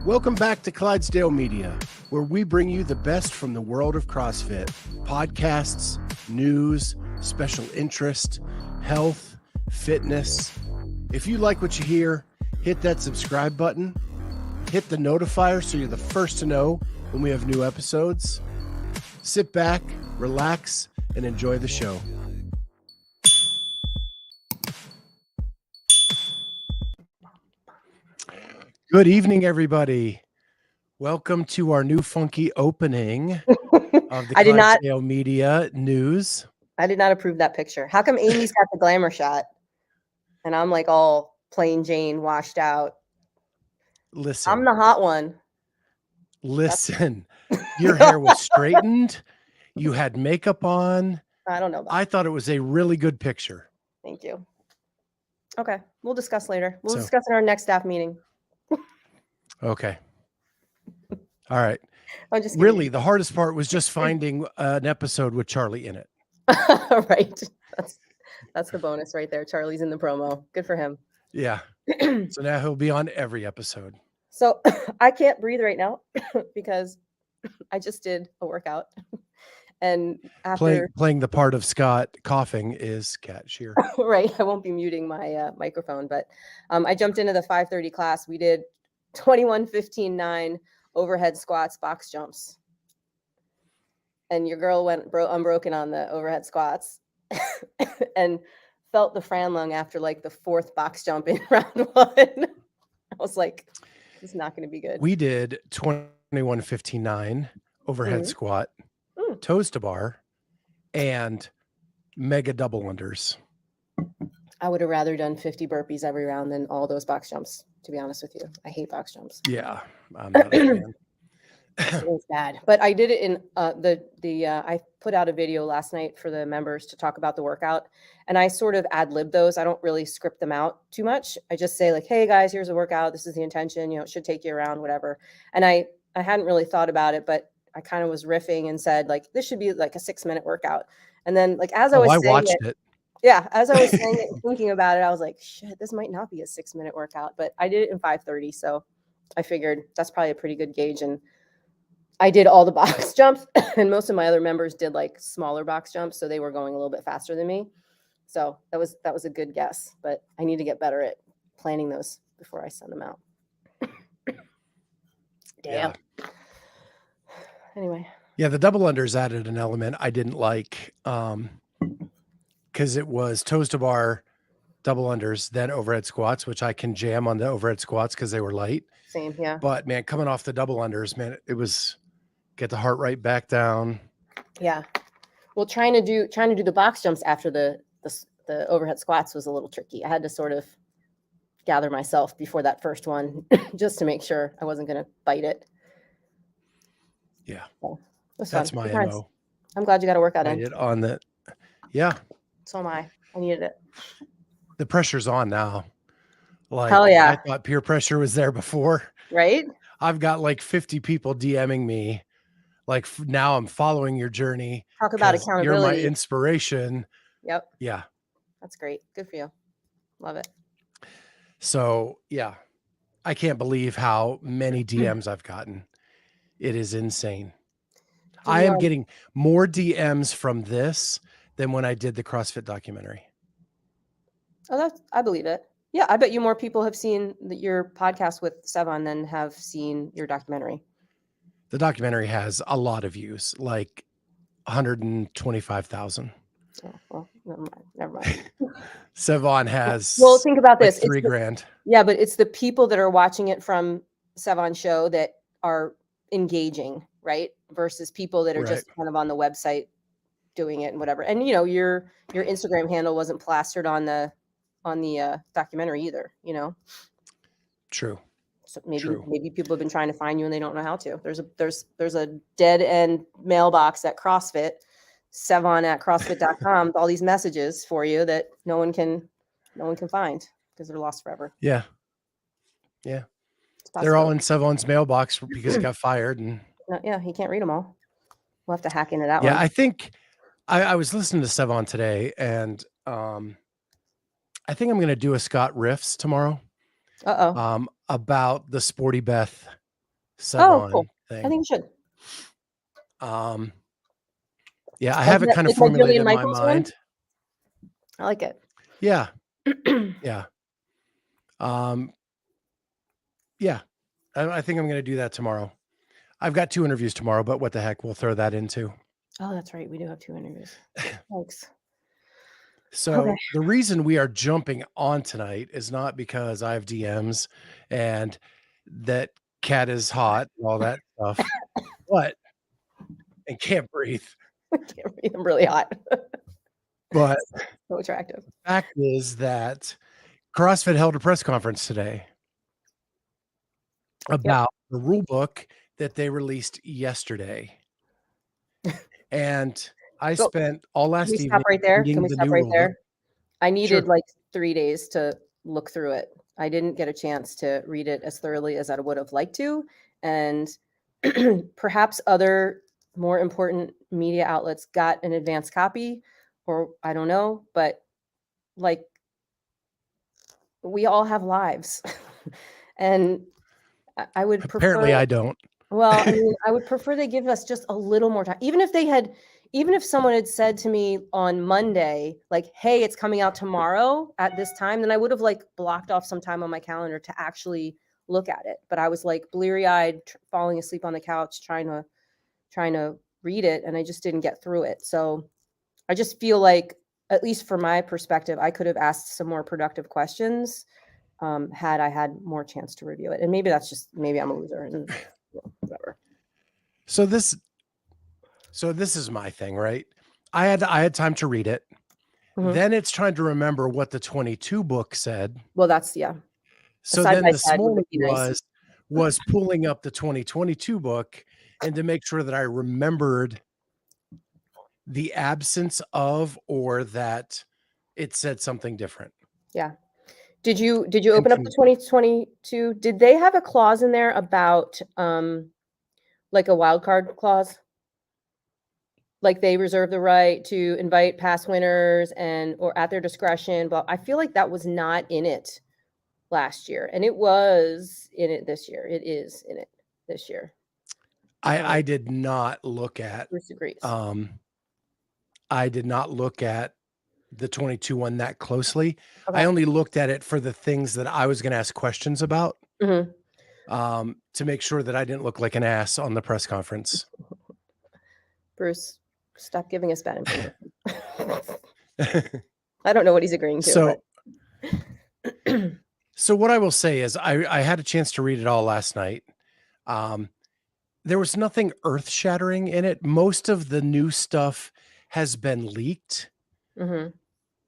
Welcome back to Clydesdale Media, where we bring you the best from the world of CrossFit. Podcasts, news, special interest, health, fitness. If you like what you hear, hit that subscribe button. Hit the notifier so you're the first to know when we have new episodes. Sit back, relax, and enjoy the show. Good evening, everybody. Welcome to our new funky opening of the Clydesdale Media News. I did not approve that picture. How come Amy's got the glamour shot and I'm like all plain Jane, washed out? Listen. I'm the hot one. Listen, your hair was straightened. You had makeup on. I don't know. I thought it was a really good picture. Thank you. Okay. We'll discuss later. We'll discuss in our next staff meeting. Okay. All right. I'm just really, the hardest part was just finding an episode with Charlie in it. Right. That's the bonus right there. Charlie's in the promo. Good for him. Yeah. So now he'll be on every episode. So I can't breathe right now because I just did a workout. And after playing the part of Scott coughing is Kat Shear. Right. I won't be muting my microphone, but I jumped into the 5:30 class. We did 21, 15, 9 overhead squats, box jumps. And your girl went unbroken on the overhead squats and felt the Fran lung after like the fourth box jump in round one. I was like, this is not going to be good. We did 21, 15, 9 overhead squat, toes to bar, and mega double unders. I would have rather done 50 burpees every round than all those box jumps, to be honest with you. I hate box jumps. Yeah, I'm not a fan. It was bad, but I did it in I put out a video last night for the members to talk about the workout, and I sort of ad-lib those. I don't really script them out too much. I just say like, hey guys, here's a workout. This is the intention, it should take you around, whatever. And I hadn't really thought about it, but I kind of was riffing and said like, this should be like a 6-minute workout. And then like, as I was saying watched it. Yeah, as I was saying it and thinking about it, I was like, shit, this might not be a 6-minute workout, but I did it in 5:30. So I figured that's probably a pretty good gauge. And I did all the box jumps, and most of my other members did like smaller box jumps. So they were going a little bit faster than me. So that was a good guess, but I need to get better at planning those before I send them out. Damn. Yeah. Anyway. Yeah, the double unders added an element I didn't like. Because it was toes to bar, double unders, then overhead squats, which I can jam on the overhead squats because they were light. Same, yeah. But man, coming off the double unders, man, it was get the heart rate back down. Yeah. Well, trying to do the box jumps after the overhead squats was a little tricky. I had to sort of gather myself before that first one just to make sure I wasn't going to bite it. Yeah. So, that's my MO. I'm glad you got a workout in. I did on the, yeah. So am I. I needed it. The pressure's on now. Like, hell yeah. I thought peer pressure was there before. Right? I've got like 50 people DMing me. Like now I'm following your journey. Talk about accountability. You're my inspiration. Yep. Yeah. That's great. Good for you. Love it. So yeah, I can't believe how many DMs I've gotten. It is insane. I am getting more DMs from this than when I did the CrossFit documentary. Oh, I believe it. Yeah, I bet you more people have seen your podcast with Sevon than have seen your documentary. The documentary has a lot of views, like 125,000. Oh, well, never mind. Sevon has. Well, think about this. Like $3,000. Yeah, but it's the people that are watching it from Sevon's show that are engaging, right? Versus people that are just kind of on the website doing it and whatever. And your Instagram handle wasn't plastered on the documentary either, True. So maybe people have been trying to find you and they don't know how to. There's a dead end mailbox at CrossFit, Sevon at CrossFit.com, all these messages for you that no one can find because they're lost forever. Yeah. Yeah. They're all in Sevon's mailbox because he got fired and yeah, he can't read them all. We'll have to hack into that one. Yeah, I think I was listening to Sevon today, and I think I'm going to do a Scott Riffs tomorrow. Uh-oh. About the Sporty Beth Savon cool. thing. I think you should. Yeah, I have it kind of formulated in my mind. I like it. Yeah. Yeah. Yeah. I think I'm going to do that tomorrow. I've got 2 interviews tomorrow, but what the heck, we'll throw that in too. Oh, that's right. We do have 2 interviews. Thanks. So the reason we are jumping on tonight is not because I have DMs and that Cat is hot and all that stuff, and can't breathe. Can't breathe. I'm really hot. But so attractive. The fact is that CrossFit held a press conference today about the rule book that they released yesterday. And I spent all last evening. Stop right there? Can we stop right there? I needed like 3 days to look through it. I didn't get a chance to read it as thoroughly as I would have liked to. And perhaps other more important media outlets got an advanced copy, or I don't know, but like we all have lives. And I would prefer. Apparently I don't. Well, I mean, I would prefer they give us just a little more time. Even if someone had said to me on Monday, like, hey, it's coming out tomorrow at this time, then I would have like blocked off some time on my calendar to actually look at it. But I was like bleary-eyed, falling asleep on the couch, trying to read it. And I just didn't get through it. So I just feel like, at least from my perspective, I could have asked some more productive questions had I had more chance to review it. And maybe I'm a loser and whatever. So this is my thing, right? I had time to read it. Mm-hmm. Then it's trying to remember what the 22 book said. Well, that's So then this morning was pulling up the 2022 book and to make sure that I remembered the absence of, or that it said something different. Yeah. Did you open up the 2022? Did they have a clause in there about like a wild card clause? Like they reserve the right to invite past winners or at their discretion, but I feel like that was not in it last year, and it was in it this year. It is in it this year. I did not look at. Bruce agrees. I did not look at the 22 one that closely. Okay. I only looked at it for the things that I was going to ask questions about, to make sure that I didn't look like an ass on the press conference. Bruce, stop giving us bad information. I don't know what he's agreeing to. So what I will say is I had a chance to read it all last night. There was nothing earth-shattering in it. Most of the new stuff has been leaked. Mm-hmm.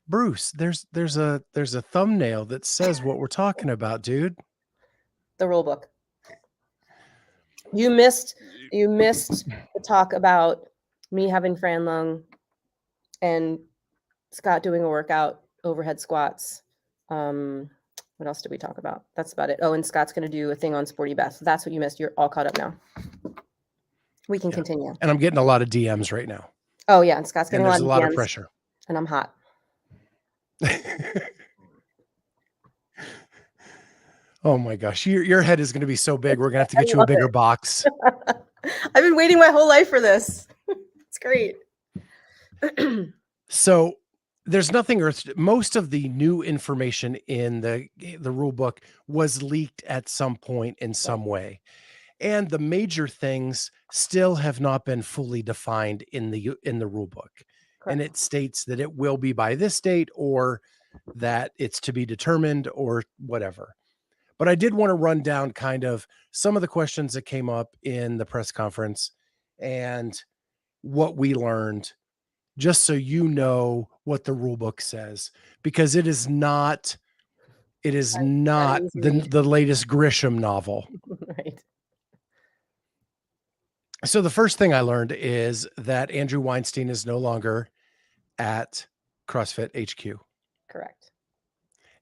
Bruce, there's a thumbnail that says what we're talking about, dude. The rule book. You missed the talk about me having Fran lung and Scott doing a workout, overhead squats. What else did we talk about? That's about it. Oh, and Scott's going to do a thing on Sporty Beth. That's what you missed. You're all caught up now. We can continue. And I'm getting a lot of DMs right now. Oh yeah, and Scott's getting a lot of pressure. And I'm hot. Oh my gosh, your head is going to be so big. We're going to have to get you a bigger box. I've been waiting my whole life for this. It's great. So there's nothing most of the new information in the rule book was leaked at some point in some way. And the major things still have not been fully defined in the rule book. Correct. And it states that it will be by this date, or that it's to be determined, or whatever. But I did want to run down kind of some of the questions that came up in the press conference and what we learned, just so you know what the rule book says, because it is not the latest Grisham novel. Right. So the first thing I learned is that Andrew Weinstein is no longer at CrossFit HQ. Correct.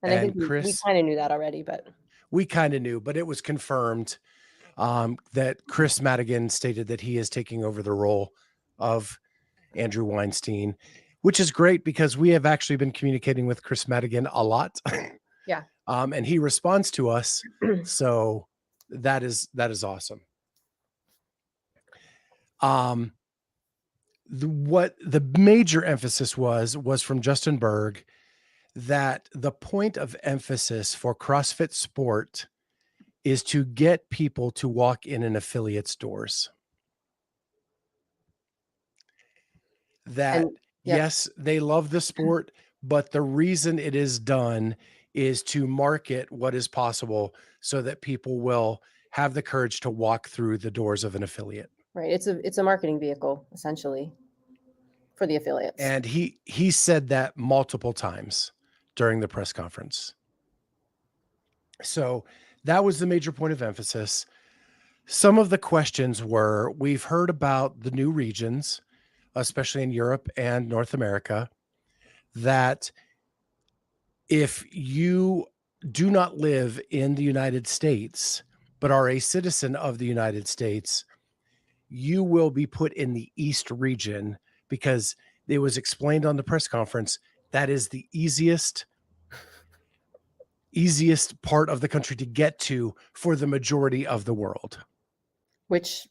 And I think we kind of knew that already, but we kind of knew, but it was confirmed that Chris Madigan stated that he is taking over the role of Andrew Weinstein, which is great because we have actually been communicating with Chris Madigan a lot. Yeah. And he responds to us. So that is awesome. What the major emphasis was from Justin Berg, that the point of emphasis for CrossFit sport is to get people to walk in an affiliate's doors. That, And yep. yes, they love the sport, but the reason it is done is to market what is possible so that people will have the courage to walk through the doors of an affiliate. Right. It's a marketing vehicle, essentially, for the affiliates. And he said that multiple times during the press conference. So that was the major point of emphasis. Some of the questions were, we've heard about the new regions, especially in Europe and North America, that if you do not live in the United States, but are a citizen of the United States, you will be put in the East region, because it was explained on the press conference that is the easiest part of the country to get to for the majority of the world. Which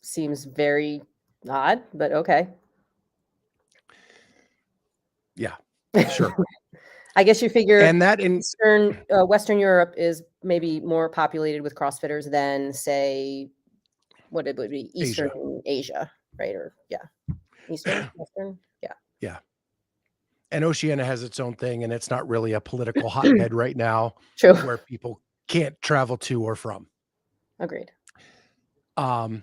seems very odd, but okay. Yeah, sure. I guess you figure, And that in Western Europe is maybe more populated with CrossFitters than, say, what it would be, Eastern Asia, right? Or Eastern, Western, yeah. And Oceania has its own thing, and it's not really a political hotbed right now. True. Where people can't travel to or from. Agreed. The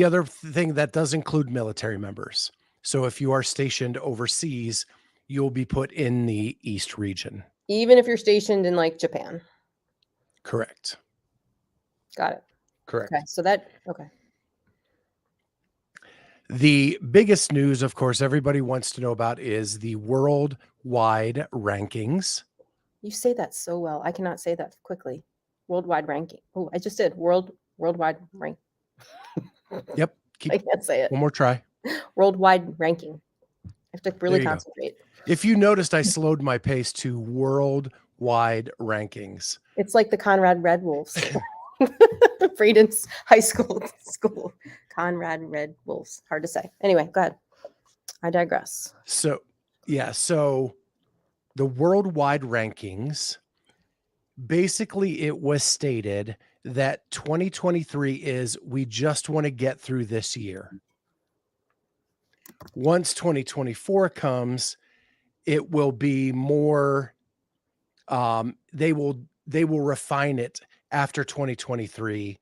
other thing that does include military members. So if you are stationed overseas, you'll be put in the East region. Even if you're stationed in like Japan. Correct. Got it. Correct. Okay. So okay. The biggest news, of course, everybody wants to know about is the worldwide rankings. You say that so well. I cannot say that quickly. Worldwide ranking. Oh, I just did worldwide rank. Yep. I can't say it. One more try. Worldwide ranking. I have to really concentrate. If you noticed, I slowed my pace to worldwide rankings. It's like the Conrad Red Wolves. Braden's high school. Conrad Red Wolves. Hard to say. Anyway, go ahead. I digress. So the worldwide rankings, basically it was stated that 2023 is, we just want to get through this year. Once 2024 comes, it will be more, they will refine it after 2023,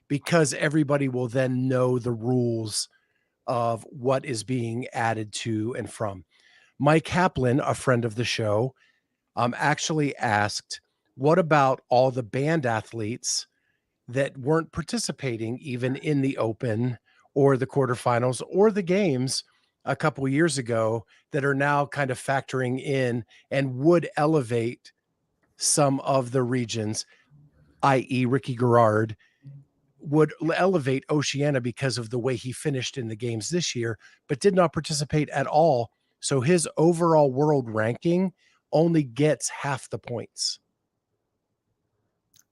because everybody will then know the rules of what is being added to and from. Mike Kaplan, a friend of the show, actually asked, what about all the band athletes that weren't participating even in the Open or the quarterfinals or the games a couple of years ago, that are now kind of factoring in and would elevate some of the regions, i.e. Ricky Garrard would elevate Oceania because of the way he finished in the games this year, but did not participate at all. So his overall world ranking only gets half the points.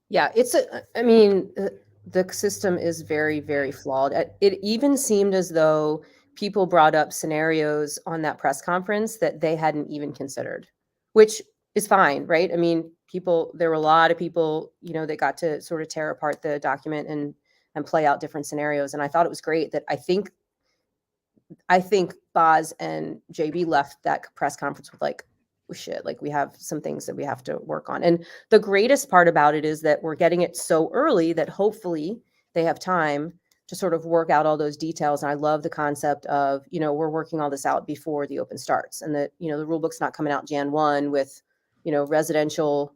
Yeah, the system is very, very flawed. It even seemed as though people brought up scenarios on that press conference that they hadn't even considered, which is fine, right? I mean, there were a lot of people, that got to sort of tear apart the document and play out different scenarios. And I thought it was great that I think Boz and JB left that press conference with like, oh, shit, like we have some things that we have to work on. And the greatest part about it is that we're getting it so early that hopefully they have time to sort of work out all those details. And I love the concept of, we're working all this out before the Open starts, and that, the rule book's not coming out Jan 1 with, residential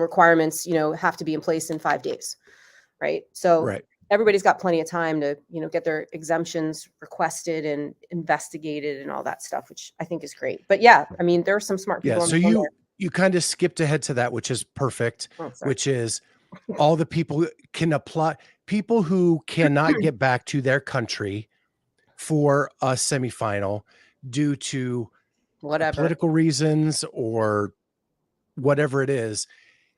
requirements, have to be in place in 5 days. Right. So right. Everybody's got plenty of time to, get their exemptions requested and investigated and all that stuff, which I think is great. But yeah, I mean, there are some smart people. Yeah. So you kind of skipped ahead to that, which is perfect, which is all the people can apply, people who cannot get back to their country for a semifinal due to political reasons or whatever it is.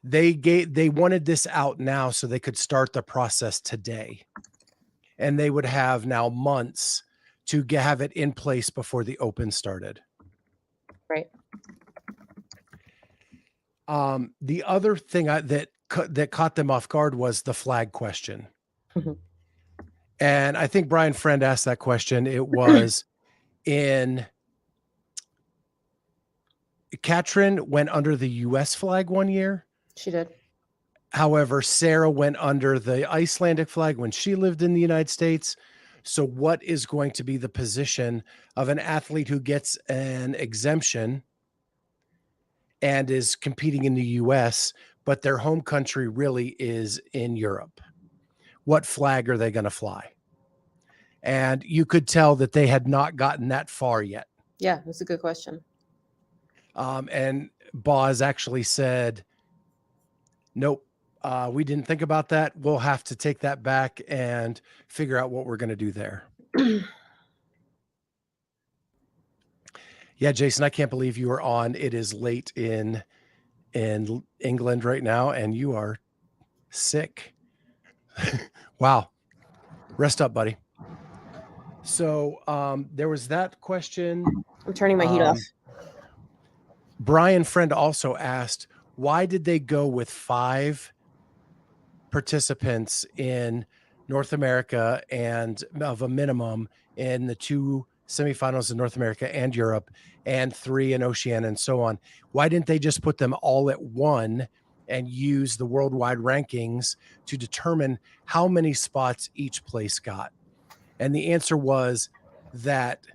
They wanted this out now so they could start the process today. and they would have now months to have it in place before the Open started. Right. The other thing that caught them off guard was the flag question. Mm-hmm. And I think Brian Friend asked that question. It was in Katrin went under the US flag one year. She did. However, Sarah went under the Icelandic flag when she lived in the United States. So what is going to be the position of an athlete who gets an exemption and is competing in the US, but their home country really is in Europe? What flag are they going to fly? And you could tell that they had not gotten that far yet. Yeah, that's a good question. And Boz actually said, nope, we didn't think about that. We'll have to take that back and figure out what we're going to do there. Yeah, Jason, I can't believe you are on. It is late in England right now, and you are sick. Wow. Rest up, buddy. So there was that question. I'm turning my heat off. Brian Friend also asked, why did they go with 5 participants in North America and of a minimum in the 2 semifinals in North America and Europe and 3 in Oceania and so on? Why didn't they just put them all at 1 and use the worldwide rankings to determine how many spots each place got? And the answer was that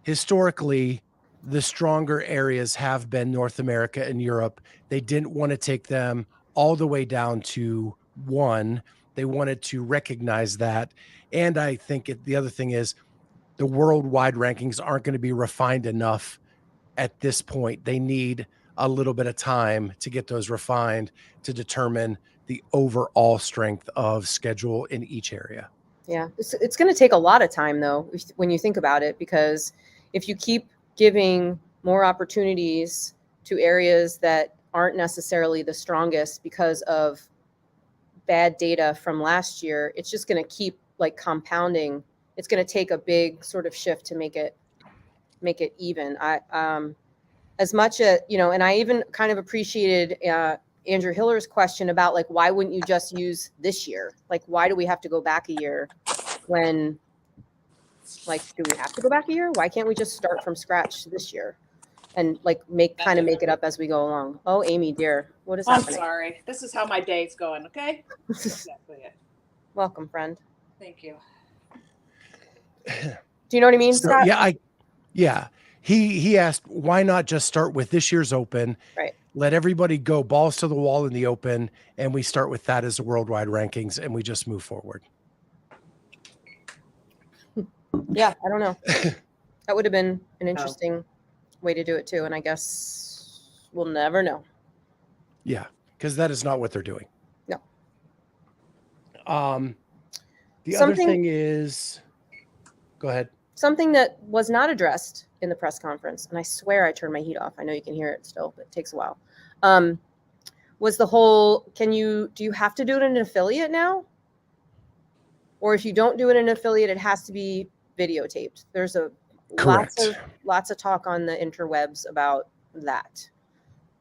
historically, the stronger areas have been North America and Europe. They didn't want to take them all the way down to 1. They wanted to recognize that. And I think the other thing is the worldwide rankings aren't going to be refined enough at this point. They need a little bit of time to get those refined to determine the overall strength of schedule in each area. Yeah, it's going to take a lot of time, though, when you think about it, because if you keep giving more opportunities to areas that aren't necessarily the strongest because of bad data from last year, it's just going to keep like compounding. It's going to take a big sort of shift to make it even. As much as, and I even kind of appreciated Andrew Hiller's question about like, why wouldn't you just use this year? Like, why do we have to go back a year when, like, do we have to go back a year? Why can't we just start from scratch this year and like make it up as we go along? Oh, Amy, dear, what is happening? I'm sorry. This is how my day's going. Okay. Exactly it. Welcome, friend. Thank you. Do you know what I mean, So, Scott? Yeah. He asked, why not just start with this year's Open? Right. Let everybody go balls to the wall in the Open, and we start with that as the worldwide rankings, and we just move forward. Yeah, I don't know. That would have been an interesting way to do it too, and I guess we'll never know. Yeah, because that is not what they're doing. No. The other thing is, go ahead. Something that was not addressed in the press conference, and I swear I turned my heat off. I know you can hear it still, but it takes a while. Was the whole, do you have to do it in an affiliate now? Or if you don't do it in an affiliate, it has to be videotaped. There's lots of talk on the interwebs about that.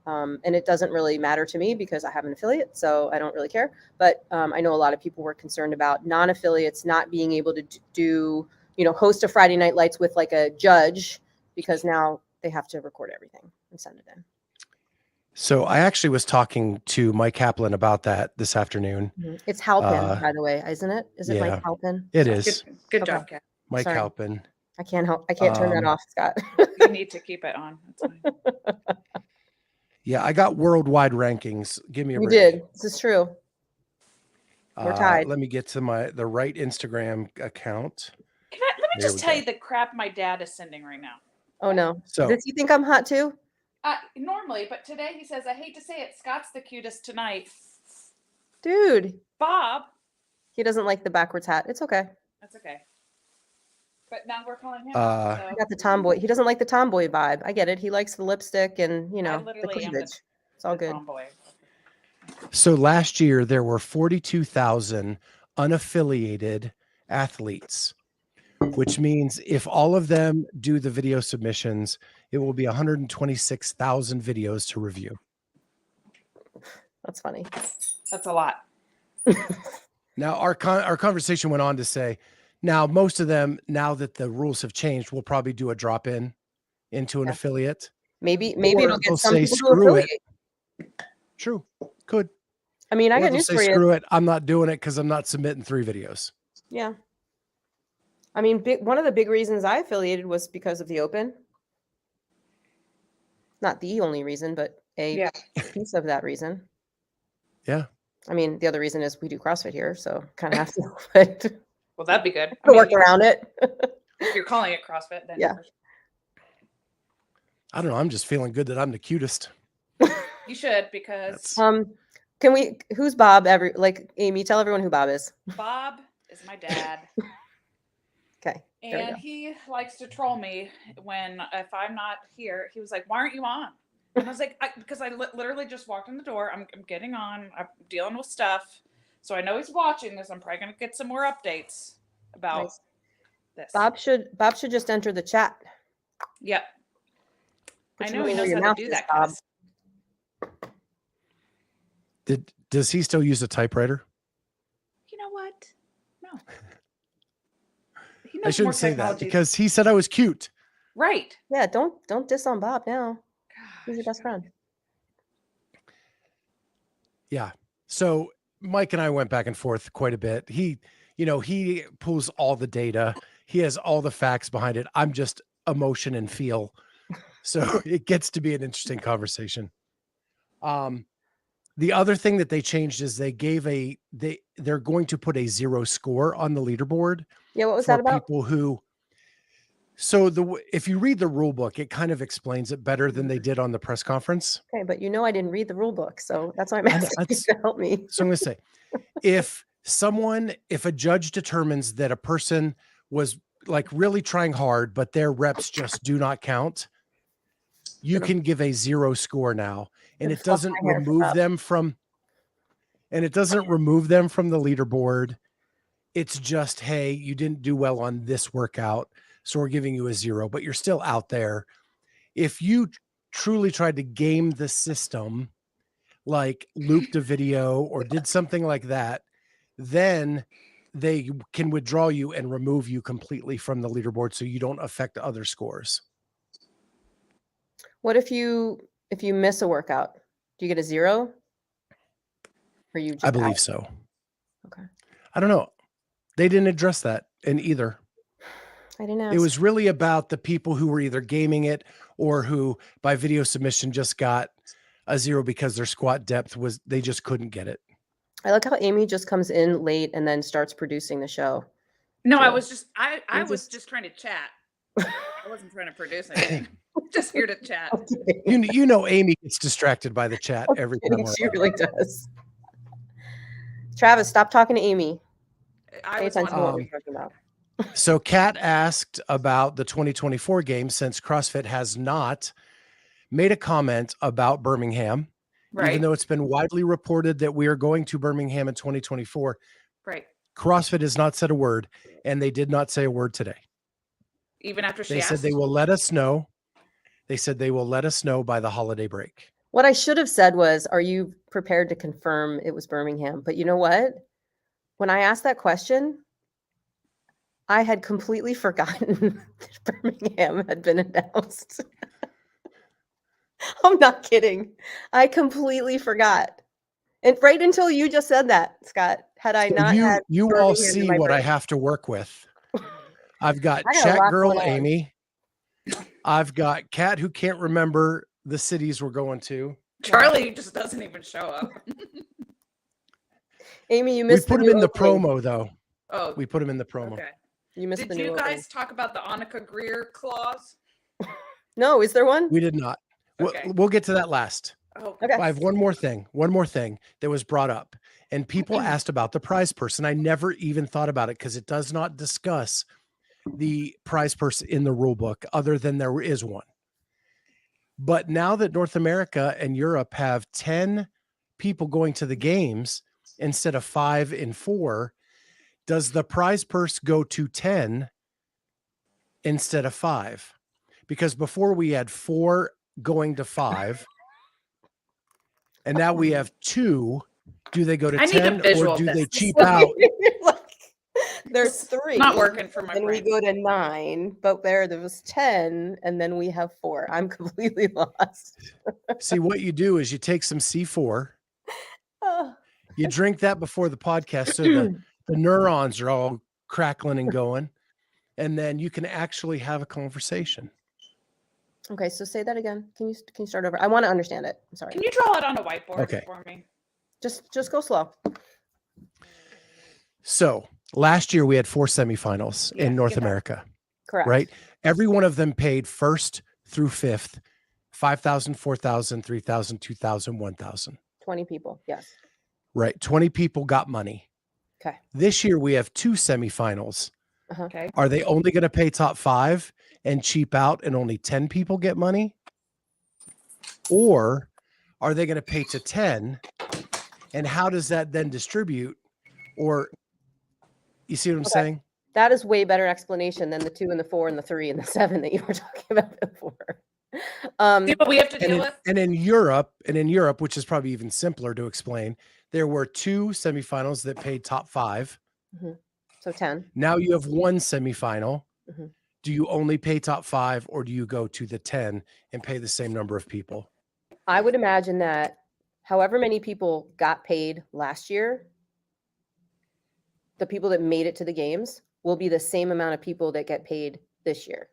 And it doesn't really matter to me because I have an affiliate, so I don't really care. But I know a lot of people were concerned about non-affiliates not being able to do, host a Friday Night Lights with like a judge, because now they have to record everything and send it in. So I actually was talking to Mike Kaplan about that this afternoon. Mm-hmm. It's Halpin, by the way, isn't it? Is it Mike Halpin? It is. Good job, Kat. Mike Halpin. I can't turn that off, Scott. You need to keep it on. That's fine. Yeah, I got worldwide rankings. Give me a break. You did. This is true. We're tied. Let me get to the right Instagram account. Let me just tell you the crap my dad is sending right now. Oh, no. So, does he think I'm hot too? Normally, but today he says, I hate to say it, Scott's the cutest tonight. Dude. Bob. He doesn't like the backwards hat. It's okay. That's okay. But now we're calling him. I got the tomboy. He doesn't like the tomboy vibe. I get it. He likes the lipstick and, the cleavage. It's all good. Tomboy. So last year there were 42,000 unaffiliated athletes, which means if all of them do the video submissions, it will be 126,000 videos to review. That's funny. That's a lot. Now, our conversation went on to say, now most of them, now that the rules have changed, will probably do a drop in into an affiliate. Maybe Or it'll they'll get some say, people to "Screw it." affiliate. True, could. I mean, I Or got they'll news say, for you. "Screw it, I'm not doing it because I'm not submitting 3 videos." Yeah. I mean, one of the big reasons I affiliated was because of the Open. Not the only reason, but a piece of that reason. Yeah. I mean, the other reason is we do CrossFit here, so kind of have to but Well, that'd be good. work around it. If you're calling it CrossFit, then Yeah. I don't know. I'm just feeling good that I'm the cutest. You should, because Who's Bob? Amy, tell everyone who Bob is. Bob is my dad. Okay. And he likes to troll me if I'm not here. He was like, "Why aren't you on?" And I was like, because I literally just walked in the door. I'm getting on. I'm dealing with stuff. So I know he's watching this. I'm probably going to get some more updates about this. Bob should just enter the chat. Yep. Put I your know he money knows where how your to do mouth that. is, Bob. Does he still use a typewriter? You know what? No. He I knows shouldn't more say that technology. because he said I was cute. Right. Yeah, don't diss on Bob now. He's your best friend. Yeah. So Mike and I went back and forth quite a bit. He pulls all the data. He has all the facts behind it. I'm just emotion and feel. So it gets to be an interesting conversation. The other thing that they changed is they're going to put a 0 score on the leaderboard. Yeah, what was that about? People who, if you read the rule book, it kind of explains it better than they did on the press conference. Okay, but I didn't read the rule book, so that's why I'm asking you to help me. So I'm going to say, if a judge determines that a person was like really trying hard, but their reps just do not count, you can give a 0 score now, and it doesn't remove them from the leaderboard. It's just, hey, you didn't do well on this workout, so we're giving you a 0, but you're still out there. If you truly tried to game the system, like looped a video or did something like that, then they can withdraw you and remove you completely from the leaderboard so you don't affect other scores. What if you miss a workout? Do you get a 0? Or you just I believe so. Okay. I don't know. They didn't address that in either. I didn't ask. It was really about the people who were either gaming it or who by video submission just got a 0 because their squat depth they just couldn't get it. I like how Amy just comes in late and then starts producing the show. No, Yeah. I was just trying to chat. I wasn't trying to produce anything. Just here to chat. Okay. Amy gets distracted by the chat every time. She really does. Travis, stop talking to Amy. I Pay was attention to what wondering. we're talking about. So Kat asked about the 2024 games since CrossFit has not made a comment about Birmingham, Right. even though it's been widely reported that we are going to Birmingham in 2024. Right. CrossFit has not said a word, and they did not say a word today. Even after she They asked. said they will let us know. They said they will let us know by the holiday break. What I should have said was, are you prepared to confirm it was Birmingham? But you know what? When I asked that question, I had completely forgotten that Birmingham had been announced. I'm not kidding. I completely forgot. And right until you just said that, Scott, had I not had you all Birmingham in see my what I brain. have to work with. I've got I got a chat lot girl going on. Amy. I've got Kat who can't remember the cities we're going to. Charlie just doesn't even show up. Amy, you We missed put the him in new the opening. promo though. Oh, We put him in the promo. okay. You missed the Did new you opening. guys talk about the Annika Greer clause? No, is there one? We did not. Okay. We'll get to that last. Oh, Okay. I have one more thing that was brought up, and people asked about the prize person. I never even thought about it because it does not discuss the prize person in the rule book other than there is one. But now that North America and Europe have 10 people going to the games instead of 5 and 4, does the prize purse go to 10 instead of 5? Because before we had 4 going to 5, and now we have 2. Do they go to I need a 10 visual or of do this. they This cheap is out? There's 3. Not working for my Then we brain. go to 9, but there was 10, and then we have 4. I'm completely lost. See, what you do is you take some C4, you drink that before the podcast, so the neurons are all crackling and going, and then you can actually have a conversation. Okay, so say that again. Can you start over? I want to understand it. I'm sorry. Can you draw it on a whiteboard Okay. for me? Just go slow. So last year we had 4 semifinals Yeah, in North get that. America, Correct. right? Every one of them paid 1st through 5th, 5,000, 4,000, 3,000, 2,000, 1,000. 20 people. Yes. Right. 20 people got money. Okay. This year we have 2 semifinals. Okay. Are they only going to pay top 5 and cheap out and only 10 people get money? Or are they going to pay to 10? And how does that then distribute? Or you see what I'm saying? That is way better explanation than the 2 and the 4 and the 3 and the 7 that you were talking about before. See what we have to deal with? And in Europe, which is probably even simpler to explain, there were 2 semifinals that paid top 5. So 10. Now you have 1 semifinal. Mhm. Do you only pay top 5 or do you go to the 10 and pay the same number of people? I would imagine that however many people got paid last year, the people that made it to the games will be the same amount of people that get paid this year.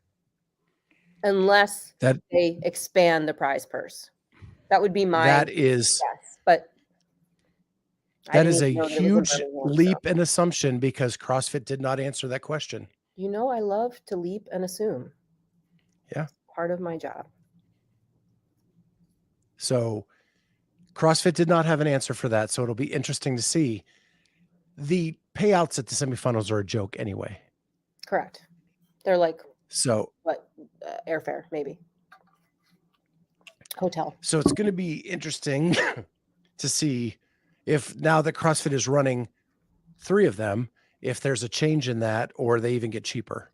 Unless they expand the prize purse. That would be my guess. But that is a huge leap and assumption because CrossFit did not answer that question. You know, I love to leap and assume. Yeah. It's part of my job. So CrossFit did not have an answer for that. So it'll be interesting to see. The payouts at the semifinals are a joke anyway. Correct. They're like, what, airfare, maybe. Hotel. So it's going to be interesting to see if now that CrossFit is running 3 of them, if there's a change in that or they even get cheaper.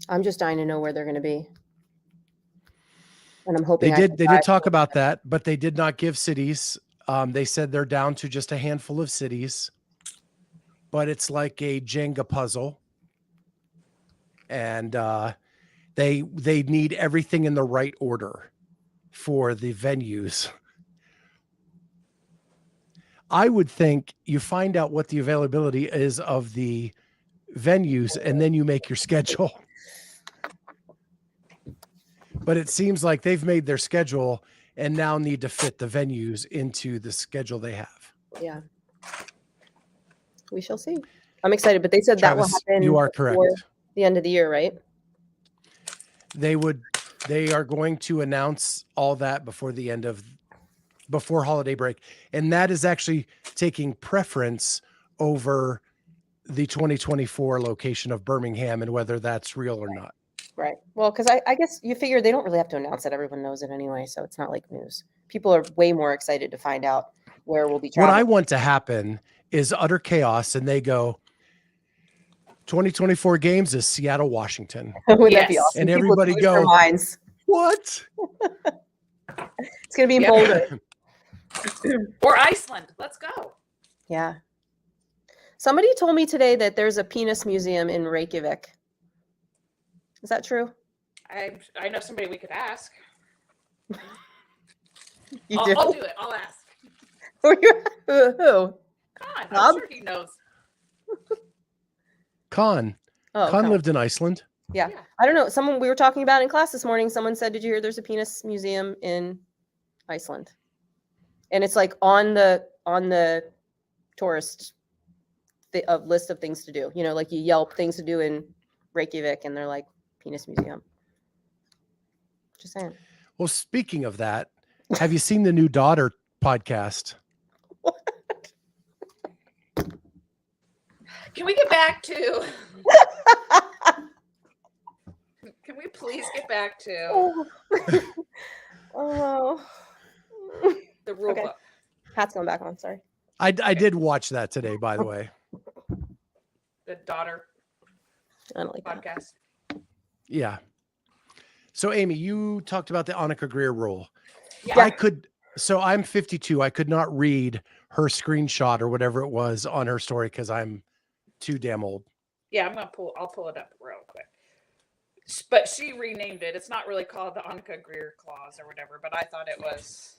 I'm just dying to know where they're going to be. And I'm hoping they did talk about that, but they did not give cities. They said they're down to just a handful of cities, but it's like a Jenga puzzle. And they need everything in the right order for the venues. I would think you find out what the availability is of the venues and then you make your schedule. But it seems like they've made their schedule and now need to fit the venues into the schedule they have. Yeah. We shall see. I'm excited, but they said Travis, that will happen. You are correct. The end of the year, right? They are going to announce all that before holiday break. And that is actually taking preference over the 2024 location of Birmingham and whether that's real or not. Right. Well, because I guess you figure they don't really have to announce it. Everyone knows it anyway. So it's not like news. People are way more excited to find out where we'll be traveling. What I want to happen is utter chaos and they go, 2024 games is Seattle, Washington. Would that be awesome? And People everybody lose go, their minds. What? It's going to be in Boulder. Or Iceland. Let's go. Yeah. Somebody told me today that there's a penis museum in Reykjavik. Is that true? I know somebody we could ask. I'll do it. I'll ask. Who? Con. I'm sure he knows. Con lived in Iceland. Yeah. I don't know. We were talking about in class this morning. Someone said, "Did you hear there's a penis museum in Iceland?" And it's like on the tourist list of things to do. You know, like you Yelp things to do in Reykjavik, and they're like penis museum. Just saying. Well, speaking of that, have you seen the new Dottir podcast? What? Can we get back to? Can we please get back to? Oh. The rule book. Hat's going back on. Sorry. I did watch that today, by the way. The Dottir I don't like that. Podcast. Yeah. So Amy, you talked about the Annika Greer rule. Yeah. So I'm 52. I could not read her screenshot or whatever it was on her story because I'm too damn old. Yeah, I'll pull it up real quick. But she renamed it. It's not really called the Annika Greer clause or whatever, but I thought it was.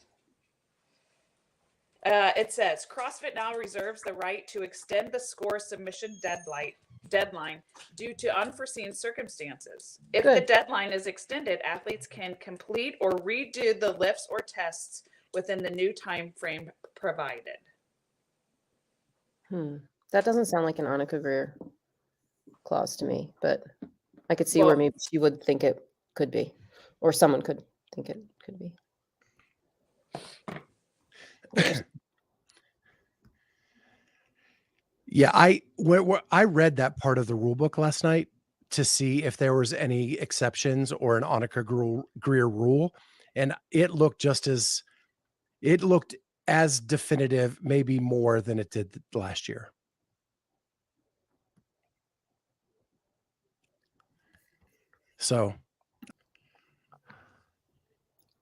It says CrossFit now reserves the right to extend the score submission deadline due to unforeseen circumstances. If the deadline is extended, athletes can complete or redo the lifts or tests within the new time frame provided. That doesn't sound like an Annika Greer clause to me, but I could see where maybe she would think it could be, or someone could think it could be. Yeah, I read that part of the rule book last night to see if there was any exceptions or an Annika Greer rule, and it looked as definitive, maybe more than it did last year. So,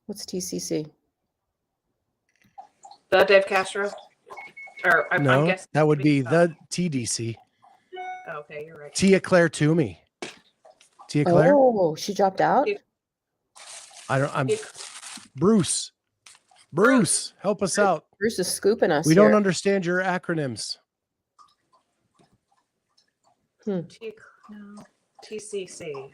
What's TCC? The Dave Castro? Or I'm guessing that would be the TDC. Oh, okay, you're right. Tia Claire Toomey. Tia Claire? Oh, she dropped out? Bruce, help us out. Bruce is scooping us. We don't understand your acronyms. TCC.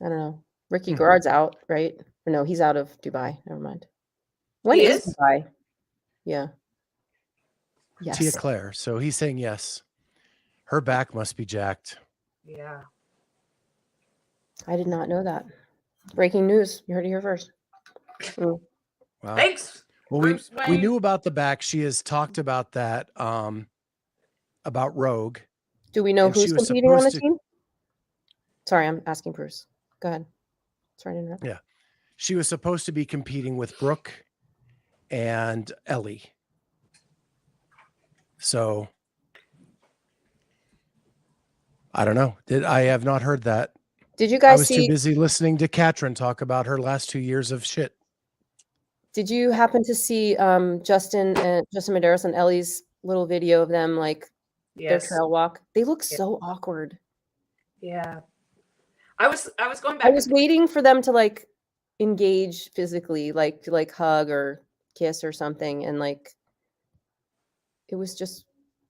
I don't know. Ricky Garard's out, right? Or no, he's out of Dubai. Never mind. When is Dubai? Yeah. Yes. Tia Claire. So he's saying yes. Her back must be jacked. Yeah. I did not know that. Breaking news. You heard it here first. Wow. Thanks. Well, we knew about the back. She has talked about that, about Rogue. Do we know who's competing on the team? Sorry, I'm asking Bruce. Go ahead. Sorry to interrupt. Yeah. She was supposed to be competing with Brooke and Ellie. So I don't know. I have not heard that. Did you guys I was too busy listening to Katrin talk about her last 2 years of shit. Did you happen to see Justin Medeiros and Ellie's little video of them their trail walk? They look so awkward. Yeah. I was going back. I was waiting for them to engage physically, to hug or kiss or something, and it was just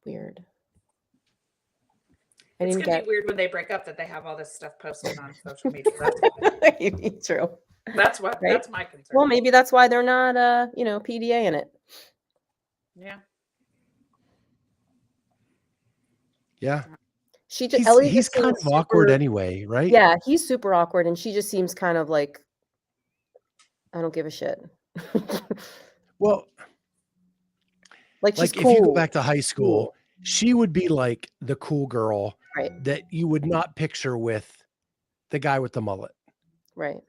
weird. It's gonna be weird when they break up that they have all this stuff posted on social media. That's true. That's what. Right? That's my concern. Well, maybe that's why they're not, PDA in it. Yeah. Yeah. He's kind of awkward anyway, right? Yeah, he's super awkward, and she just seems kind of I don't give a shit. Well, she's if cool. you go back to high school, she would be like the cool girl that you would not picture with the guy with the mullet. Right.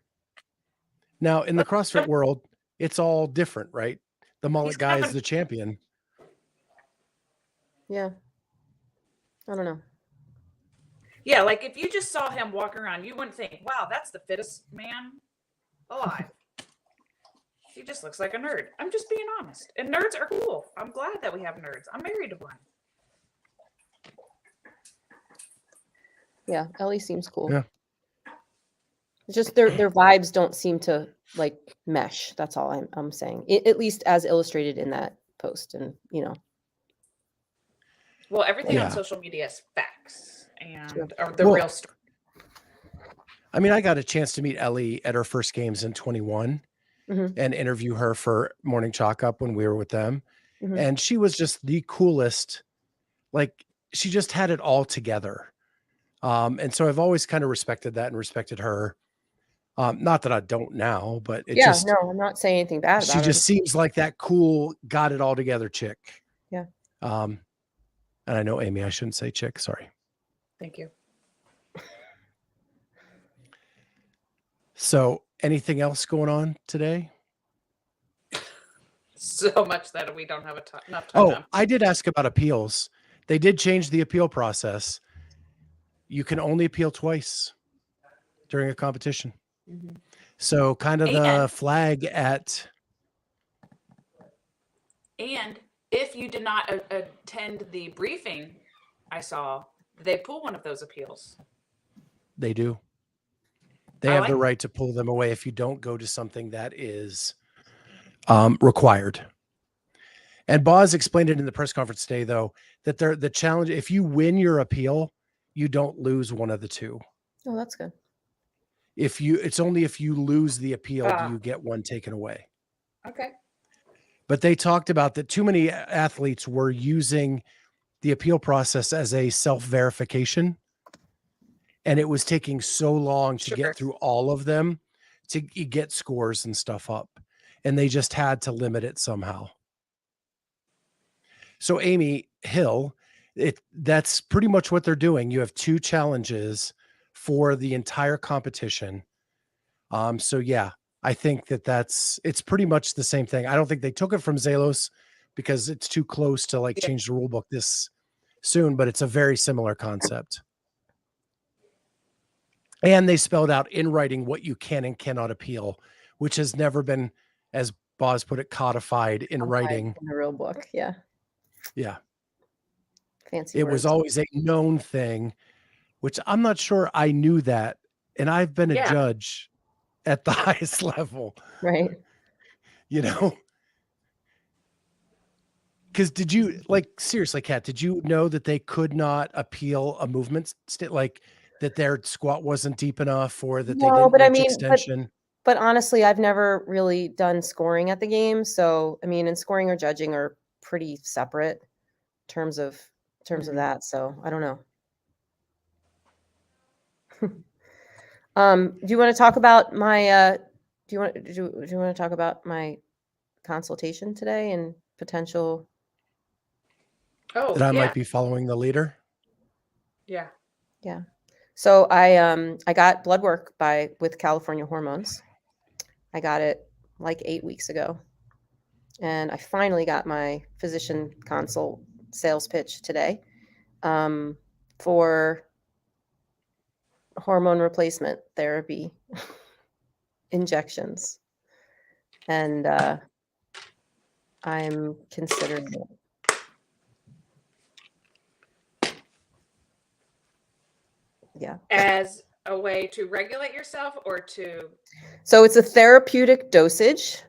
Now, in the CrossFit world, it's all different, right? The mullet guy is the champion. Yeah. I don't know. Yeah, if you just saw him walking around, you wouldn't think, wow, that's the fittest man alive. He just looks like a nerd. I'm just being honest. And nerds are cool. I'm glad that we have nerds. I'm married to one. Yeah, Ellie seems cool. Yeah. It's just their vibes don't seem to mesh. That's all I'm saying. At least as illustrated in that post, and Well, everything on social media is facts and the real story. I mean, I got a chance to meet Ellie at her first games in 21 and interview her for Morning Chalk Up when we were with them. And she was just the coolest. She just had it all together. And so I've always kind of respected that and respected her. Not that I don't now, but no, I'm not saying anything bad about her. She just seems like that cool, got it all together chick. Yeah. And I know, Amy, I shouldn't say chick. Sorry. Thank you. So anything else going on today? so much that we don't have enough time. Oh, I did ask about appeals. They did change the appeal process. You can only appeal twice during a competition. Mhm. So kind of the And- flag at. And if you did not attend the briefing, I saw they pull one of those appeals. They do. They have the right to pull them away if you don't go to something that is required. And Boz explained it in the press conference today, though, that the challenge, if you win your appeal, you don't lose one of the two. Oh, that's good. It's only if you lose the appeal do you get one taken away. Okay. But they talked about that too many athletes were using the appeal process as a self-verification. And it was taking so long to get through all of them to get scores and stuff up. And they just had to limit it somehow. So Amy Hill, that's pretty much what they're doing. You have 2 challenges for the entire competition. So yeah, I think it's pretty much the same thing. I don't think they took it from Zalos because it's too close to change the rule book this soon, but it's a very similar concept. And they spelled out in writing what you can and cannot appeal, which has never been, as Boz put it, codified in writing. In the real book. Yeah. Yeah. Fancy It words. was always a known thing, which I'm not sure I knew that. And I've been a judge at the highest level. Right. You know? Because did you, seriously, Kat, did you know that they could not appeal a movement that their squat wasn't deep enough or that they didn't reach extension? But honestly, I've never really done scoring at the game. So, I mean, and scoring or judging are pretty separate in terms of that. So I don't know. Do you want to talk about my, do you want to talk about my consultation today and potential? Oh, that I might be following the leader. Yeah. Yeah. So I got blood work with California Hormones. I got it 8 weeks ago. And I finally got my physician consult sales pitch today for hormone replacement therapy injections. And I'm considering it. Yeah. As a way to regulate yourself or to? So it's a therapeutic dosage,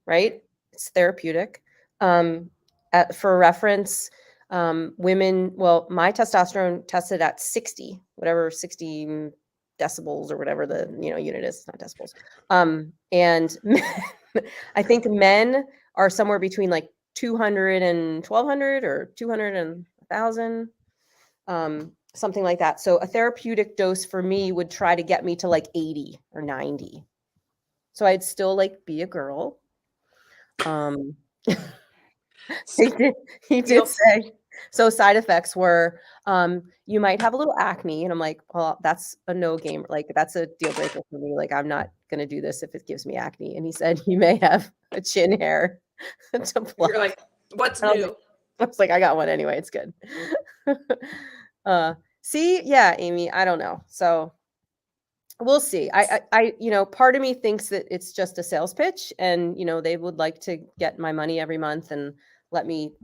right? It's therapeutic. For reference, women, my testosterone tested at 60 decibels or whatever the unit is, not decibels. And I think men are somewhere between 200 and 1200 or 200 and 1000. Something like that. So a therapeutic dose for me would try to get me to 80 or 90. So I'd still be a girl. He did say, so side effects were, you might have a little acne. And I'm like, well, that's a no game. That's a deal breaker for me. I'm not going to do this if it gives me acne. And he said, you may have a chin hair to pluck. You're like, what's new? I was like, I got one anyway. It's good. See, yeah, Amy, I don't know. So we'll see. I part of me thinks that it's just a sales pitch and, they would like to get my money every month and let me,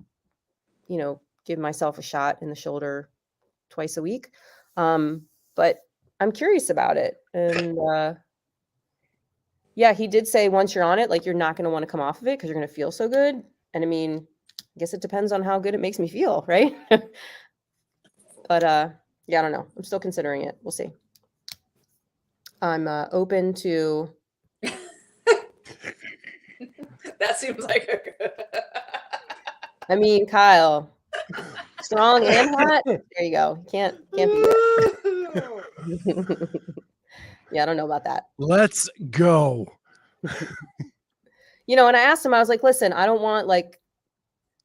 give myself a shot in the shoulder twice a week. But I'm curious about it. And, yeah, he did say once you're on it, you're not going to want to come off of it because you're going to feel so good. And I mean, I guess it depends on how good it makes me feel, right? But, yeah, I don't know. I'm still considering it. We'll see. I'm open to. That seems like a good. I mean, Kyle, strong and hot. There you go. Can't beat it. Yeah, I don't know about that. Let's go. And I asked him, I was like, listen, I don't want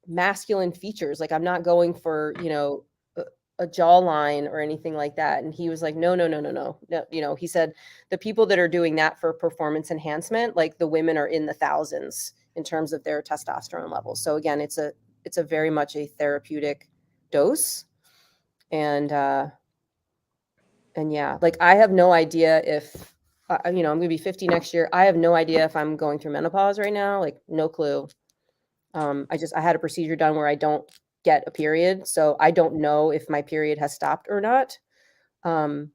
masculine features. I'm not going for, a jawline or anything like that. And he was like, no. You know, he said the people that are doing that for performance enhancement, like the women are in the thousands in terms of their testosterone levels. So again, it's a very much a therapeutic dose. And yeah, like I have no idea if, you know, I'm going to be 50 next year. I have no idea if I'm going through menopause right now. Like no clue. I had a procedure done where I don't get a period. So I don't know if my period has stopped or not. I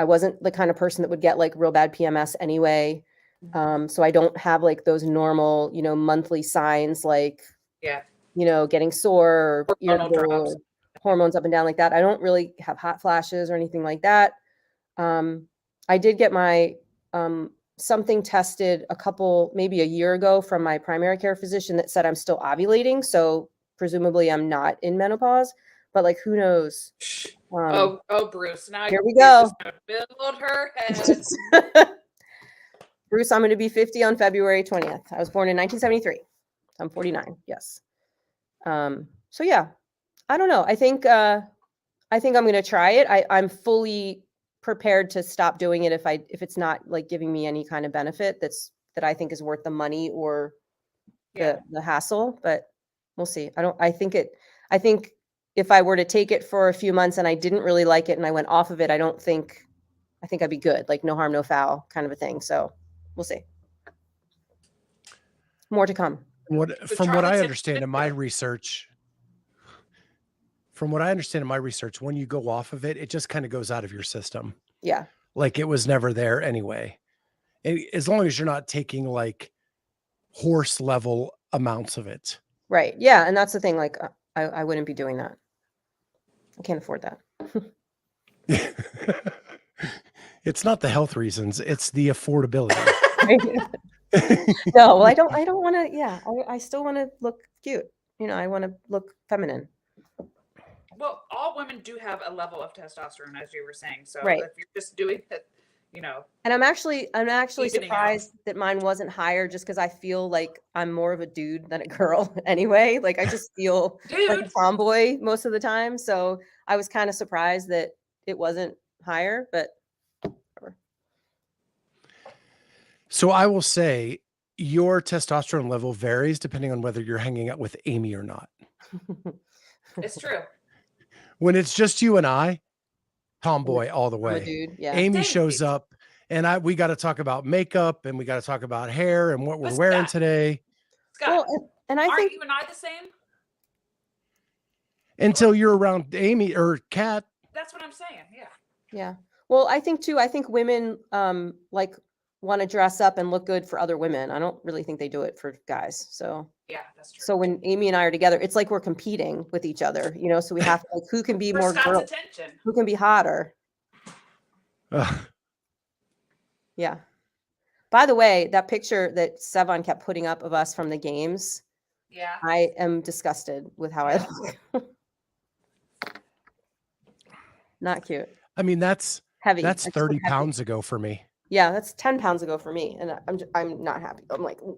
wasn't the kind of person that would get like real bad PMS anyway. So I don't have like those normal, you know, monthly signs, like, you know, getting sore or irritable, or hormones up and down like that. I don't really have hot flashes or anything like that. I did get my, something tested maybe a year ago from my primary care physician that said I'm still ovulating. So presumably I'm not in menopause, but like, who knows? Bruce. Now here we go. Build her head. Bruce, I'm going to be 50 on February 20th. I was born in 1973. I'm 49. Yes. So yeah, I don't know. I think I'm going to try it. I'm fully prepared to stop doing it if it's not like giving me any kind of benefit that I think is worth the money or the hassle, but we'll see. I think if I were to take it for a few months and I didn't really like it and I went off of it, I think I'd be good, like no harm, no foul kind of a thing. So we'll see. More to come. From what I understand in my research, when you go off of it, it just kind of goes out of your system. Yeah. Like it was never there anyway. As long as you're not taking like horse level amounts of it. Right. Yeah. And that's the thing. Like I wouldn't be doing that. I can't afford that. It's not the health reasons. It's the affordability. No, I don't want to. Yeah. I still want to look cute. You know, I want to look feminine. Well, all women do have a level of testosterone, as you were saying. So right. If you're just doing it, you know. And I'm actually surprised that mine wasn't higher, just because I feel like I'm more of a dude than a girl anyway. Like I just feel like a tomboy most of the time. So I was kind of surprised that it wasn't higher, but whatever. So I will say your testosterone level varies depending on whether you're hanging out with Amy or not. It's true. When it's just you and I, tomboy all the way. Dude, yeah. Amy shows up and we got to talk about makeup and we got to talk about hair and what we're wearing today. Scott, well, and I think you and I the same? Until you're around Amy or Kat. That's what I'm saying. Yeah. Yeah. Well, I think women like want to dress up and look good for other women. I don't really think they do it for guys. So yeah, that's true. So when Amy and I are together, it's like we're competing with each other, you know, so we have to, like, who can be more girl, who can be hotter. Yeah. By the way, that picture that Sevon kept putting up of us from the games. Yeah. I am disgusted with how I look. Not cute. I mean, that's heavy. That's 30 pounds ago for me. Yeah, that's 10 pounds ago for me. And I'm not happy. I'm like, ooh.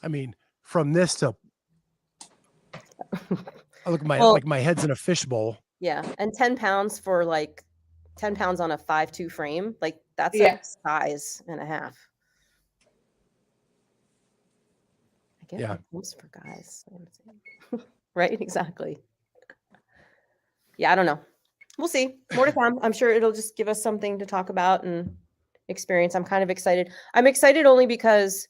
I mean, from this to I look like my head's in a fishbowl. Yeah. And 10 pounds for like 10 pounds on a 5'2" frame. Like that's a size and a half. I guess most for guys. Right? Exactly. Yeah, I don't know. We'll see. More to come. I'm sure it'll just give us something to talk about and experience. I'm kind of excited. I'm excited only because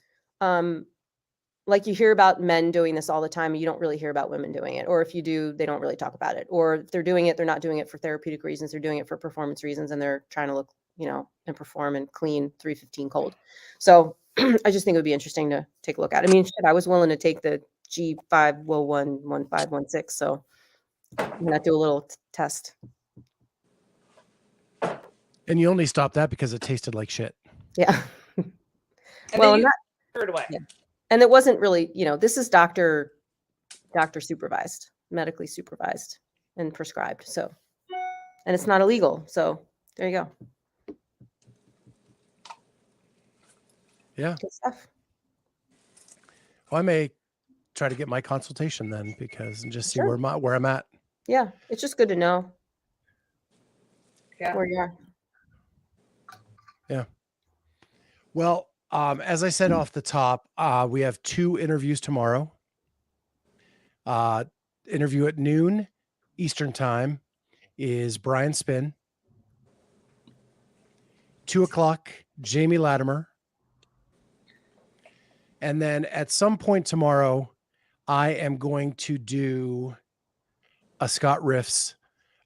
like you hear about men doing this all the time. You don't really hear about women doing it. Or if you do, they don't really talk about it. Or if they're doing it, they're not doing it for therapeutic reasons. They're doing it for performance reasons. And they're trying to look, you know, and perform and clean 315 cold. So I just think it would be interesting to take a look at. I mean, shit, I was willing to take the G5-1 1516. So I'm going to do a little test. And you only stopped that because it tasted like shit. Yeah. Well, and threw it away. Yeah. And it wasn't really, you know, this is doctor supervised, medically supervised and prescribed. So, and it's not illegal. So there you go. Yeah. Good stuff. Well, I may try to get my consultation then, because and just see Sure. where I'm at. Yeah, it's just good to know Yeah. where you are. Yeah. Well, as I said off the top, we have 2 interviews tomorrow. Interview at noon Eastern time is Brian Spinn. 2:00, Jamie Latimer. And then at some point tomorrow, I am going to do a Scott Riffs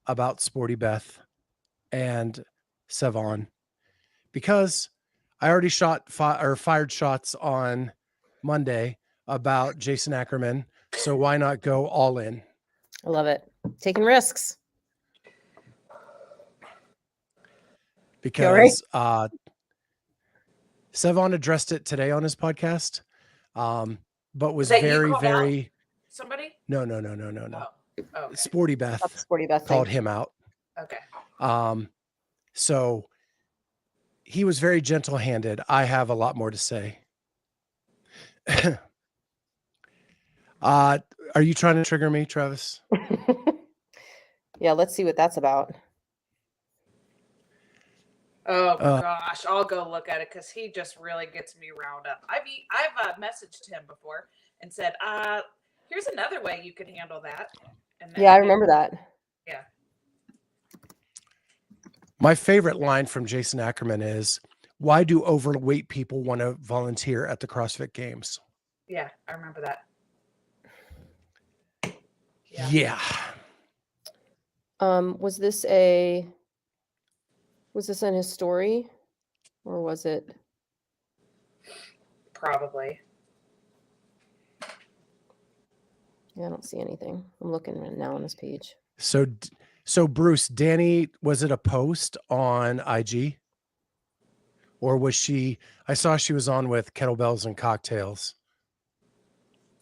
about Sporty Beth and Sevon, because I already fired shots on Monday about Jason Ackerman. So why not go all in? I love it. Taking risks. Because Sevon addressed it today on his podcast, but was very somebody. No. Oh, okay. Sporty Beth Sporty Beth called him out. Okay. So he was very gentle-handed. I have a lot more to say. Are you trying to trigger me, Travis? Yeah, let's see what that's about. Oh gosh, I'll go look at it because he just really gets me riled up. I've messaged him before and said, here's another way you could handle that. And then I remember that. Yeah. My favorite line from Jason Ackerman is, "Why do overweight people want to volunteer at the CrossFit Games?" Yeah, I remember that. Yeah. Was this in his story, or was it? Probably. Yeah, I don't see anything. I'm looking right now on this page. So Bruce, Danny, was it a post on IG? Or was she, I saw she was on with Kettlebells and Cocktails.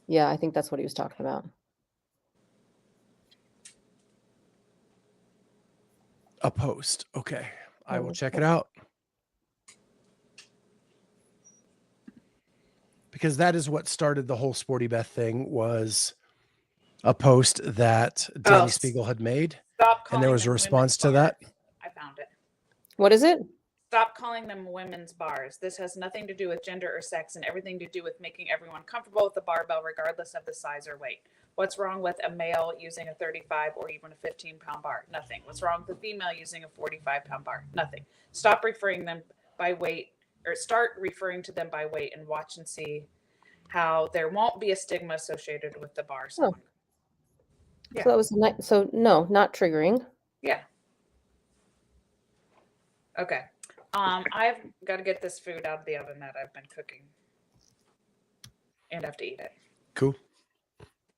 Yeah, I think that's what he was talking about. A post. Okay. I will check it out. Because that is what started the whole Sporty Beth thing, was a post that Danny Spiegel had made. And there was a response to that. I found it. What is it? Stop calling them women's bars. This has nothing to do with gender or sex and everything to do with making everyone comfortable with the barbell regardless of the size or weight. What's wrong with a male using a 35 or even a 15-pound bar? Nothing. What's wrong with a female using a 45-pound bar? Nothing. Stop referring them by weight, or start referring to them by weight, and watch and see how there won't be a stigma associated with the bars. Oh. Yeah. So that was so no, not triggering. Yeah. Okay. I've got to get this food out of the oven that I've been cooking, and I have to eat it. Cool.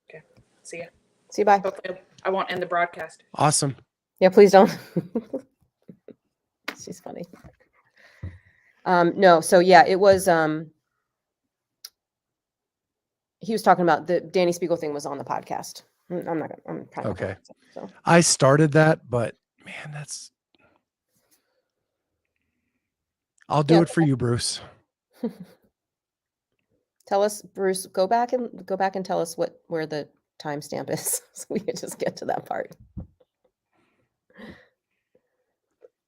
Okay. See ya. See you. Bye. Hopefully I won't end the broadcast. Awesome. Yeah, please don't. She's funny. No, so yeah, it was. He was talking about the Danny Spiegel thing was on the podcast. I'm trying. Okay. So. I started that, but man, I'll do it for you, Bruce. Tell us, Bruce, go back and tell us where the timestamp is so we can just get to that part.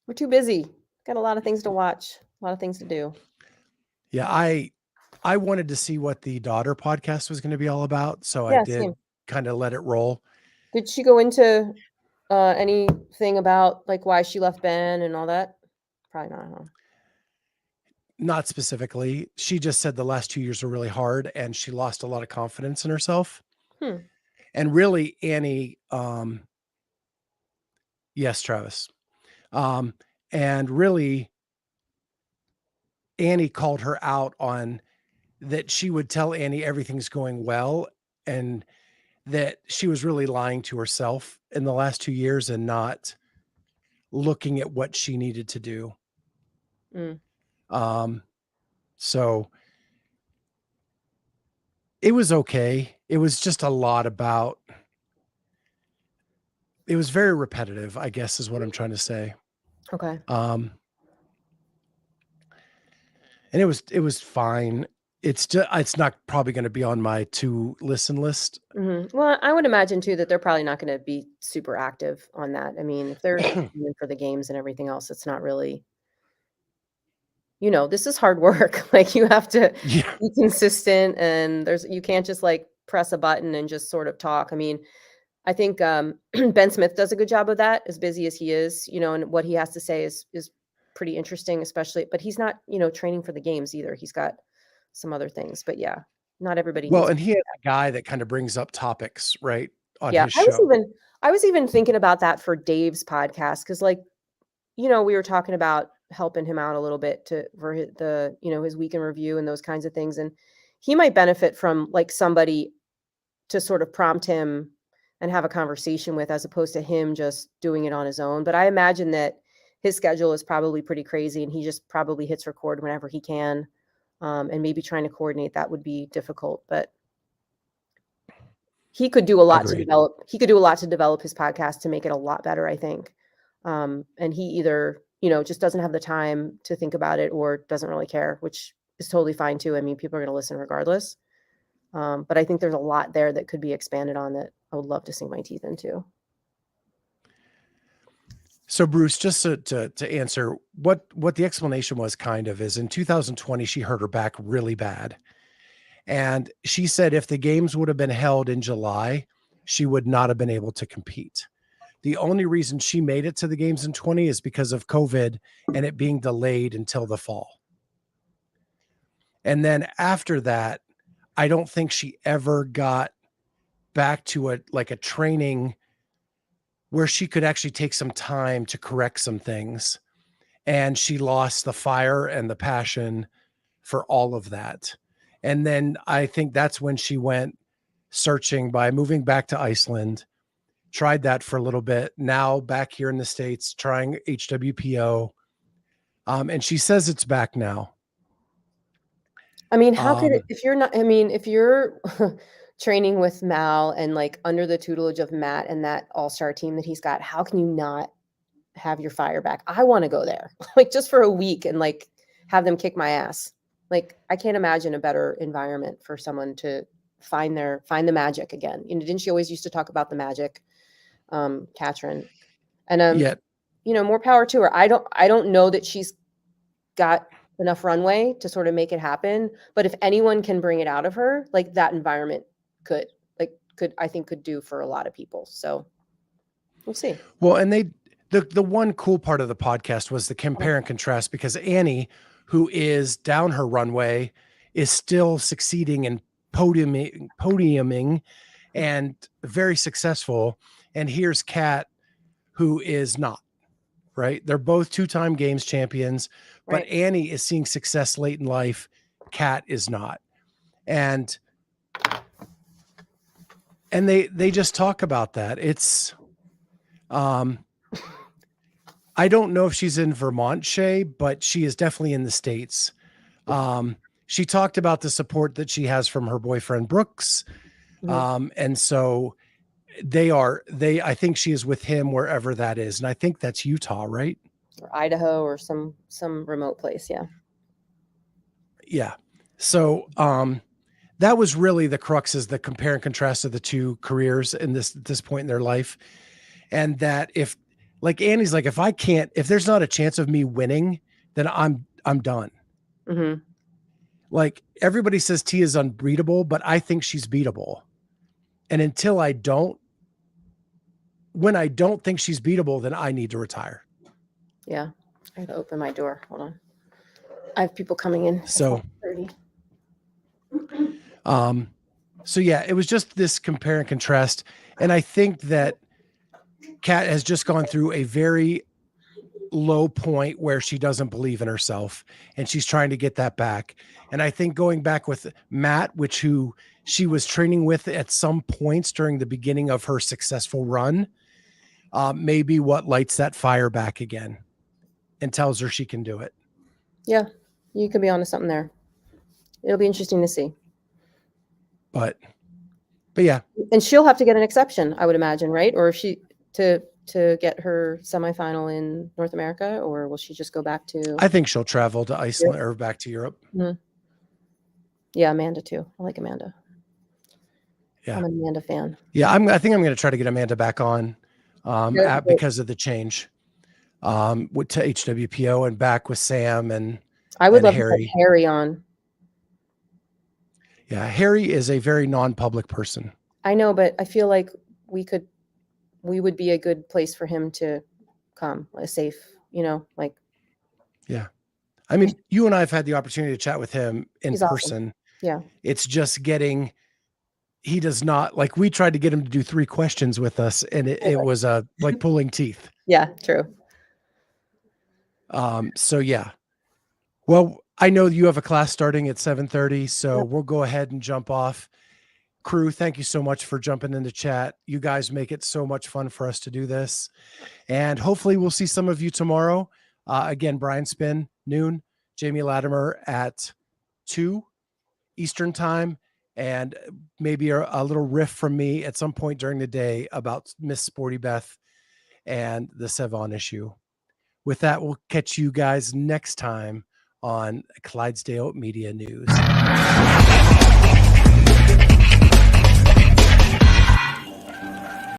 We're too busy. Got a lot of things to watch, a lot of things to do. Yeah, I wanted to see what the Dottir podcast was going to be all about, so I did kind of let it roll. Did she go into anything about like why she left Ben and all that? Probably not, huh? Not specifically. She just said the last 2 years were really hard and she lost a lot of confidence in herself. And really, Annie, yes, Travis. And really, Annie called her out on that. She would tell Annie everything's going well, and that she was really lying to herself in the last 2 years and not looking at what she needed to do. So it was okay. It was just a lot about, it was very repetitive, I guess is what I'm trying to say. Okay. And it was fine. it's not probably going to be on my to listen list. Well, I would imagine too that they're probably not going to be super active on that. I mean, if they're in for the games and everything else, it's not really, this is hard work. Like you have to Yeah. be consistent, and you can't just like press a button and just sort of talk. I mean, I think Ben Smith does a good job of that, as busy as he is, and what he has to say is pretty interesting, especially, but he's not, training for the games either. He's got some other things, but yeah, not everybody Well, needs. and he has a guy that kind of brings up topics, right, on Yeah, his show. I was even thinking about that for Dave's podcast, because like, we were talking about helping him out a little bit for his week in review and those kinds of things, and he might benefit from like somebody to sort of prompt him and have a conversation with, as opposed to him just doing it on his own. But I imagine that his schedule is probably pretty crazy, and he just probably hits record whenever he can, and maybe trying to coordinate that would be difficult, but he could do a lot Agreed. to develop his podcast to make it a lot better, I think. And he either, just doesn't have the time to think about it or doesn't really care, which is totally fine too. I mean, people are going to listen regardless. But I think there's a lot there that could be expanded on that I would love to sink my teeth into. So Bruce, just to answer what the explanation was kind of is in 2020, she hurt her back really bad. And she said if the games would have been held in July, she would not have been able to compete. The only reason she made it to the games in 20 is because of COVID and it being delayed until the fall. And then after that, I don't think she ever got back to a training where she could actually take some time to correct some things. And she lost the fire and the passion for all of that. And then I think that's when she went searching by moving back to Iceland, tried that for a little bit. Now back here in the States, trying HWPO. And she says it's back now. I mean, how could it, if you're training with Mal and like under the tutelage of Matt and that all-star team that he's got, how can you not have your fire back? I want to go there like just for a week and like have them kick my ass. Like, I can't imagine a better environment for someone to find the magic again. Didn't she always used to talk about the magic, Katrin? And more power to her. I don't know that she's got enough runway to sort of make it happen, but if anyone can bring it out of her, like that environment could do for a lot of people. So we'll see. Well, and the one cool part of the podcast was the compare and contrast, because Annie, who is down her runway, is still succeeding in podiuming and very successful. And here's Kat, who is not, right? They're both 2-time games champions, but right. Annie is seeing success late in life. Kat is not. And they just talk about that. It's, I don't know if she's in Vermont, Shay, but she is definitely in the States. She talked about the support that she has from her boyfriend, Brooks. Mm-hmm. And so I think she is with him wherever that is. And I think that's Utah, right? Or Idaho or some remote place. Yeah. Yeah. So, that was really the crux, is the compare and contrast of the two careers in this point in their life. And that if, like Annie's like, if there's not a chance of me winning, then I'm done. Mm-hmm. Like everybody says Tia is unbeatable, but I think she's beatable. And until when I don't think she's beatable, then I need to retire. Yeah. I gotta open my door. Hold on. I have people coming in. So yeah, it was just this compare and contrast. And I think that Kat has just gone through a very low point where she doesn't believe in herself, and she's trying to get that back. And I think going back with Matt, who she was training with at some points during the beginning of her successful run, maybe what lights that fire back again and tells her she can do it. Yeah, you could be onto something there. It'll be interesting to see. But yeah. And she'll have to get an exception, I would imagine, right? Or she to get her semifinal in North America, or will she just go back to? I think she'll travel to Iceland or back to Europe. Mm-hmm. Yeah, Amanda too. I like Amanda. Yeah. I'm an Amanda fan. Yeah, I think I'm going to try to get Amanda back on because of the change with to HWPO and back with Sam and I would love Harry. to have Harry on. Yeah, Harry is a very non-public person. I know, but I feel like we would be a good place for him to come, a safe, like. Yeah. I mean, you and I have had the opportunity to chat with him in He's person. awesome. Yeah. It's just he does not, like, we tried to get him to do 3 questions with us and it was like pulling teeth. Yeah, true. So yeah. Well, I know you have a class starting at 7:30, so Yep. we'll go ahead and jump off. Crew, thank you so much for jumping into chat. You guys make it so much fun for us to do this. And hopefully we'll see some of you tomorrow. Again, Brian Spin, noon, Jamie Latimer at 2 Eastern time, and maybe a little riff from me at some point during the day about Miss Sporty Beth and the Sevon issue. With that, we'll catch you guys next time on Clydesdale Media News.